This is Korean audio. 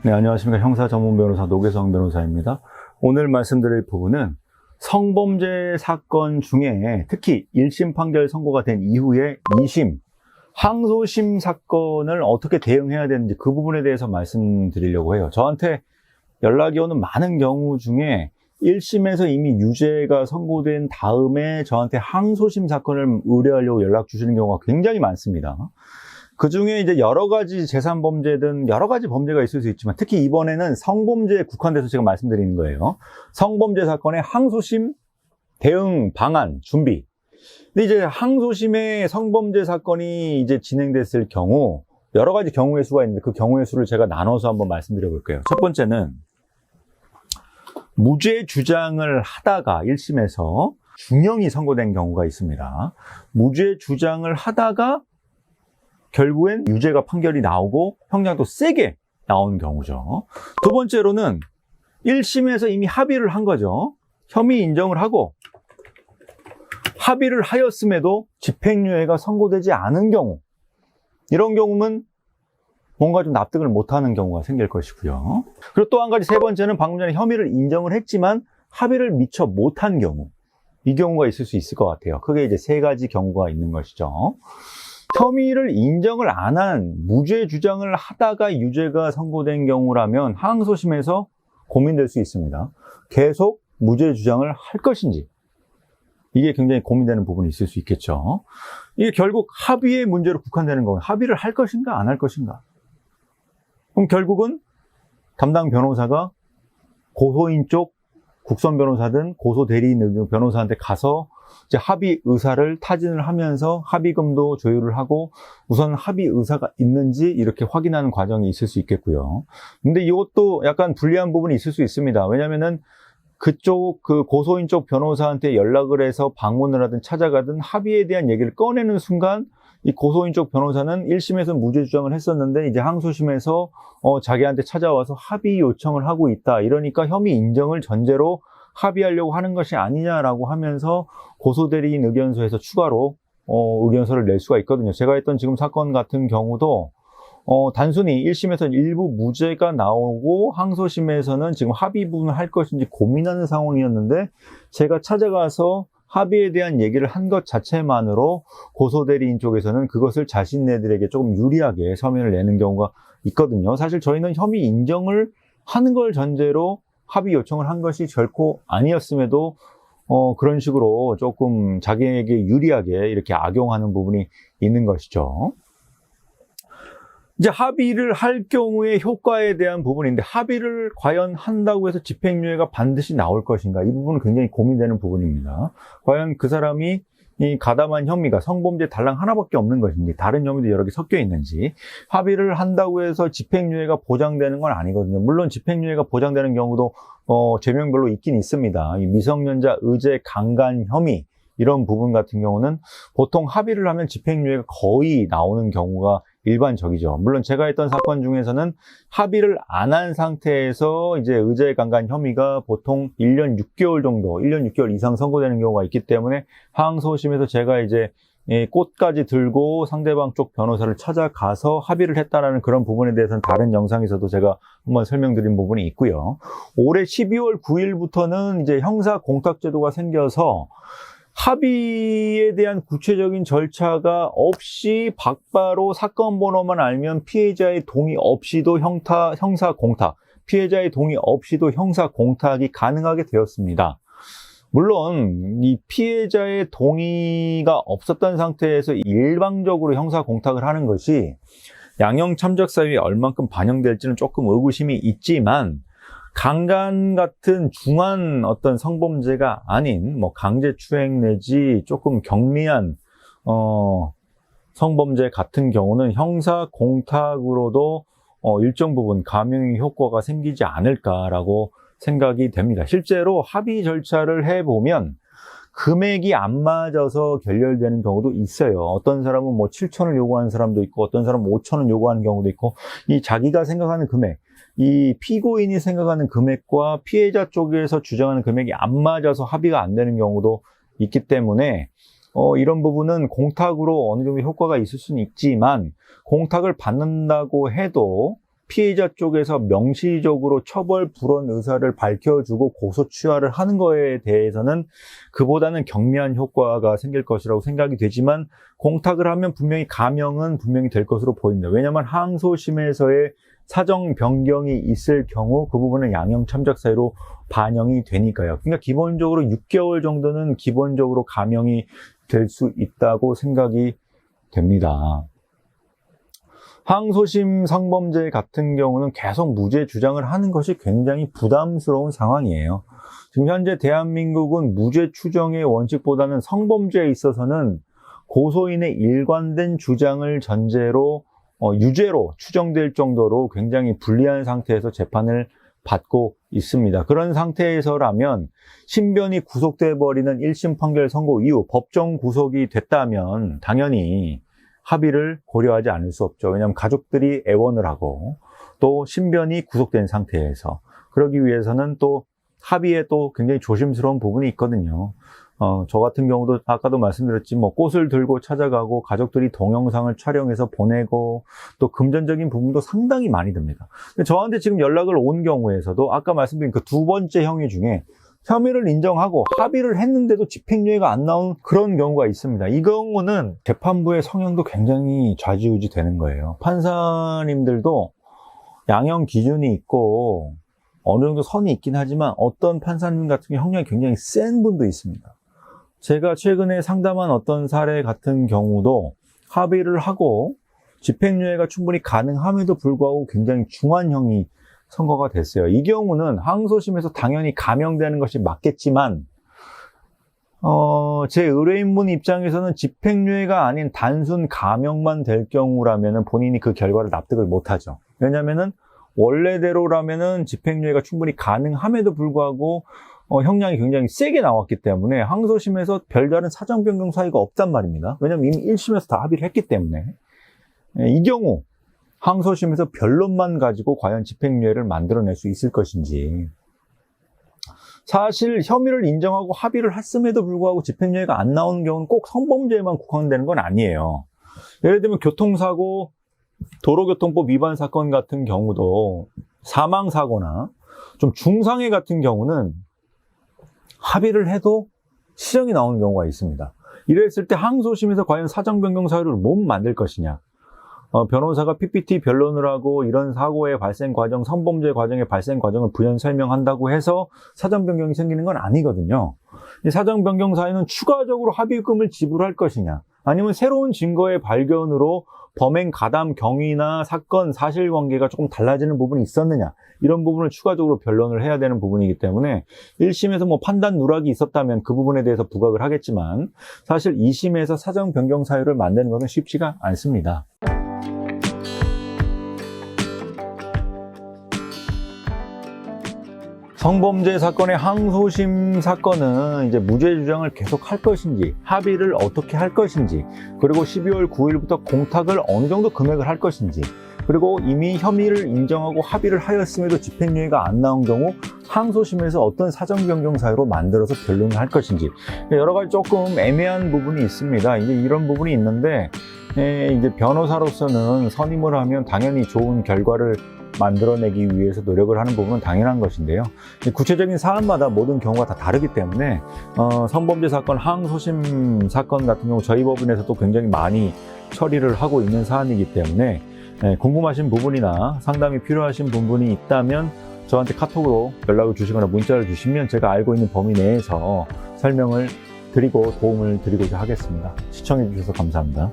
네, 안녕하십니까. 형사 전문 변호사 노계성 변호사입니다. 오늘 말씀드릴 부분은 성범죄 사건 중에 특히 1심 판결 선고가 된 이후에 2심, 항소심 사건을 어떻게 대응해야 되는지 그 부분에 대해서 말씀드리려고 해요. 저한테 연락이 오는 많은 경우 중에 1심에서 이미 유죄가 선고된 다음에 저한테 항소심 사건을 의뢰하려고 연락 주시는 경우가 굉장히 많습니다. 그 중에 이제 여러 가지 재산범죄든 여러 가지 범죄가 있을 수 있지만 특히 이번에는 성범죄에 국한돼서 제가 말씀드리는 거예요. 성범죄 사건의 항소심 대응 방안 준비. 근데 이제 항소심의 성범죄 사건이 이제 진행됐을 경우 여러 가지 경우의 수가 있는데 그 경우의 수를 제가 나눠서 한번 말씀드려 볼게요. 첫 번째는 무죄 주장을 하다가 1심에서 중형이 선고된 경우가 있습니다. 무죄 주장을 하다가 결국엔 유죄가 판결이 나오고 형량도 세게 나오는 경우죠. 두 번째로는 1심에서 이미 합의를 한 거죠. 혐의 인정을 하고 합의를 하였음에도 집행유예가 선고되지 않은 경우, 이런 경우는 뭔가 좀 납득을 못하는 경우가 생길 것이고요. 그리고 또 한 가지 세 번째는 방금 전에 혐의를 인정을 했지만 합의를 미처 못한 경우, 이 경우가 있을 수 있을 것 같아요. 크게 이제 세 가지 경우가 있는 것이죠. 혐의를 인정을 안 한 무죄 주장을 하다가 유죄가 선고된 경우라면 항소심에서 고민될 수 있습니다. 계속 무죄 주장을 할 것인지, 이게 굉장히 고민되는 부분이 있을 수 있겠죠. 이게 결국 합의의 문제로 국한되는 거예요. 합의를 할 것인가 안 할 것인가. 그럼 결국은 담당 변호사가 고소인 쪽 국선 변호사든 고소 대리인 변호사한테 가서 이제 합의 의사를 타진을 하면서 합의금도 조율을 하고 우선 합의 의사가 있는지 이렇게 확인하는 과정이 있을 수 있겠고요. 근데 이것도 약간 불리한 부분이 있을 수 있습니다. 왜냐면은 그쪽 그 고소인 쪽 변호사한테 연락을 해서 방문을 하든 찾아가든 합의에 대한 얘기를 꺼내는 순간 이 고소인 쪽 변호사는 1심에서 무죄 주장을 했었는데 이제 항소심에서 자기한테 찾아와서 합의 요청을 하고 있다. 이러니까 혐의 인정을 전제로 합의하려고 하는 것이 아니냐라고 하면서 고소대리인 의견서에서 추가로 의견서를 낼 수가 있거든요. 제가 했던 지금 사건 같은 경우도 단순히 1심에서는 일부 무죄가 나오고 항소심에서는 지금 합의 부분을 할 것인지 고민하는 상황이었는데 제가 찾아가서 합의에 대한 얘기를 한 것 자체만으로 고소대리인 쪽에서는 그것을 자신네들에게 조금 유리하게 서면을 내는 경우가 있거든요. 사실 저희는 혐의 인정을 하는 걸 전제로 합의 요청을 한 것이 결코 아니었음에도 그런 식으로 조금 자기에게 유리하게 이렇게 악용하는 부분이 있는 것이죠. 이제 합의를 할 경우의 효과에 대한 부분인데 합의를 과연 한다고 해서 집행유예가 반드시 나올 것인가, 이 부분은 굉장히 고민되는 부분입니다. 과연 그 사람이 이 가담한 혐의가 성범죄 달랑 하나밖에 없는 것인지 다른 혐의도 여러 개 섞여 있는지, 합의를 한다고 해서 집행유예가 보장되는 건 아니거든요. 물론 집행유예가 보장되는 경우도 죄명별로 있긴 있습니다. 이 미성년자 의제 강간 혐의 이런 부분 같은 경우는 보통 합의를 하면 집행유예가 거의 나오는 경우가 일반적이죠. 물론 제가 했던 사건 중에서는 합의를 안 한 상태에서 이제 의제 강간 혐의가 보통 1년 6개월 정도, 1년 6개월 이상 선고되는 경우가 있기 때문에 항소심에서 제가 이제 꽃까지 들고 상대방 쪽 변호사를 찾아가서 합의를 했다라는 그런 부분에 대해서는 다른 영상에서도 제가 한번 설명드린 부분이 있고요. 올해 12월 9일부터는 이제 형사 공탁제도가 생겨서 합의에 대한 구체적인 절차가 없이 박바로 사건 번호만 알면 피해자의 동의 없이도 형사 공탁, 피해자의 동의 없이도 형사 공탁이 가능하게 되었습니다. 물론 이 피해자의 동의가 없었던 상태에서 일방적으로 형사 공탁을 하는 것이 양형 참작 사유에 얼만큼 반영될지는 조금 의구심이 있지만, 강간 같은 중한 어떤 성범죄가 아닌 뭐 강제추행 내지 조금 경미한 성범죄 같은 경우는 형사 공탁으로도 일정 부분 감형의 효과가 생기지 않을까라고 생각이 됩니다. 실제로 합의 절차를 해보면 금액이 안 맞아서 결렬되는 경우도 있어요. 어떤 사람은 뭐 7천을 요구하는 사람도 있고 어떤 사람은 5천을 요구하는 경우도 있고, 이 자기가 생각하는 금액, 이 피고인이 생각하는 금액과 피해자 쪽에서 주장하는 금액이 안 맞아서 합의가 안 되는 경우도 있기 때문에 이런 부분은 공탁으로 어느 정도 효과가 있을 수는 있지만, 공탁을 받는다고 해도 피해자 쪽에서 명시적으로 처벌 불원 의사를 밝혀주고 고소 취하를 하는 거에 대해서는 그보다는 경미한 효과가 생길 것이라고 생각이 되지만 공탁을 하면 분명히 감형은 분명히 될 것으로 보입니다. 왜냐하면 항소심에서의 사정 변경이 있을 경우 그 부분은 양형 참작 사유로 반영이 되니까요. 그러니까 기본적으로 6개월 정도는 기본적으로 감형이 될 수 있다고 생각이 됩니다. 항소심 성범죄 같은 경우는 계속 무죄 주장을 하는 것이 굉장히 부담스러운 상황이에요. 지금 현재 대한민국은 무죄 추정의 원칙보다는 성범죄에 있어서는 고소인의 일관된 주장을 전제로 유죄로 추정될 정도로 굉장히 불리한 상태에서 재판을 받고 있습니다. 그런 상태에서라면 신변이 구속돼 버리는 1심 판결 선고 이후 법정 구속이 됐다면 당연히 합의를 고려하지 않을 수 없죠. 왜냐하면 가족들이 애원을 하고 또 신변이 구속된 상태에서 그러기 위해서는 또 합의에 또 굉장히 조심스러운 부분이 있거든요. 저 같은 경우도 아까도 말씀드렸지 꽃을 들고 찾아가고 가족들이 동영상을 촬영해서 보내고 또 금전적인 부분도 상당히 많이 듭니다. 근데 저한테 지금 연락을 온 경우에서도 아까 말씀드린 그 두 번째 형의 중에 혐의를 인정하고 합의를 했는데도 집행유예가 안 나온 그런 경우가 있습니다. 이 경우는 재판부의 성향도 굉장히 좌지우지 되는 거예요. 판사님들도 양형 기준이 있고 어느 정도 선이 있긴 하지만 어떤 판사님 같은 경우 형량이 굉장히 센 분도 있습니다. 제가 최근에 상담한 어떤 사례 같은 경우도 합의를 하고 집행유예가 충분히 가능함에도 불구하고 굉장히 중한 형이 선고가 됐어요. 이 경우는 항소심에서 당연히 감형되는 것이 맞겠지만 제 의뢰인분 입장에서는 집행유예가 아닌 단순 감형만 될 경우라면 본인이 그 결과를 납득을 못하죠. 왜냐하면 원래대로라면 집행유예가 충분히 가능함에도 불구하고 형량이 굉장히 세게 나왔기 때문에 항소심에서 별다른 사정 변경 사유가 없단 말입니다. 왜냐하면 이미 1심에서 다 합의를 했기 때문에 이 경우 항소심에서 변론만 가지고 과연 집행유예를 만들어낼 수 있을 것인지 사실 혐의를 인정하고 합의를 했음에도 불구하고 집행유예가 안 나오는 경우는 꼭 성범죄에만 국한되는 건 아니에요. 예를 들면 교통사고, 도로교통법 위반 사건 같은 경우도 사망사고나 좀 중상해 같은 경우는 합의를 해도 실형이 나오는 경우가 있습니다. 이랬을 때 항소심에서 과연 사정 변경 사유를 못 만들 것이냐. 변호사가 PPT 변론을 하고 이런 사고의 발생 과정, 성범죄 과정의 발생 과정을 부연 설명한다고 해서 사정 변경이 생기는 건 아니거든요. 이 사정 변경 사유는 추가적으로 합의금을 지불할 것이냐, 아니면 새로운 증거의 발견으로 범행 가담 경위나 사건 사실관계가 조금 달라지는 부분이 있었느냐, 이런 부분을 추가적으로 변론을 해야 되는 부분이기 때문에 1심에서 판단 누락이 있었다면 그 부분에 대해서 부각을 하겠지만 사실 2심에서 사정 변경 사유를 만드는 것은 쉽지가 않습니다. 성범죄 사건의 항소심 사건은 이제 무죄 주장을 계속 할 것인지, 합의를 어떻게 할 것인지, 그리고 12월 9일부터 공탁을 어느 정도 금액을 할 것인지, 그리고 이미 혐의를 인정하고 합의를 하였음에도 집행유예가 안 나온 경우 항소심에서 어떤 사정 변경 사유로 만들어서 변론을 할 것인지, 여러 가지 조금 애매한 부분이 있습니다. 이제 이런 부분이 있는데 이제 변호사로서는 선임을 하면 당연히 좋은 결과를 만들어내기 위해서 노력을 하는 부분은 당연한 것인데요. 구체적인 사안마다 모든 경우가 다 다르기 때문에 성범죄 사건, 항소심 사건 같은 경우 저희 법원에서도 굉장히 많이 처리를 하고 있는 사안이기 때문에 궁금하신 부분이나 상담이 필요하신 부분이 있다면 저한테 카톡으로 연락을 주시거나 문자를 주시면 제가 알고 있는 범위 내에서 설명을 드리고 도움을 드리고자 하겠습니다. 시청해 주셔서 감사합니다.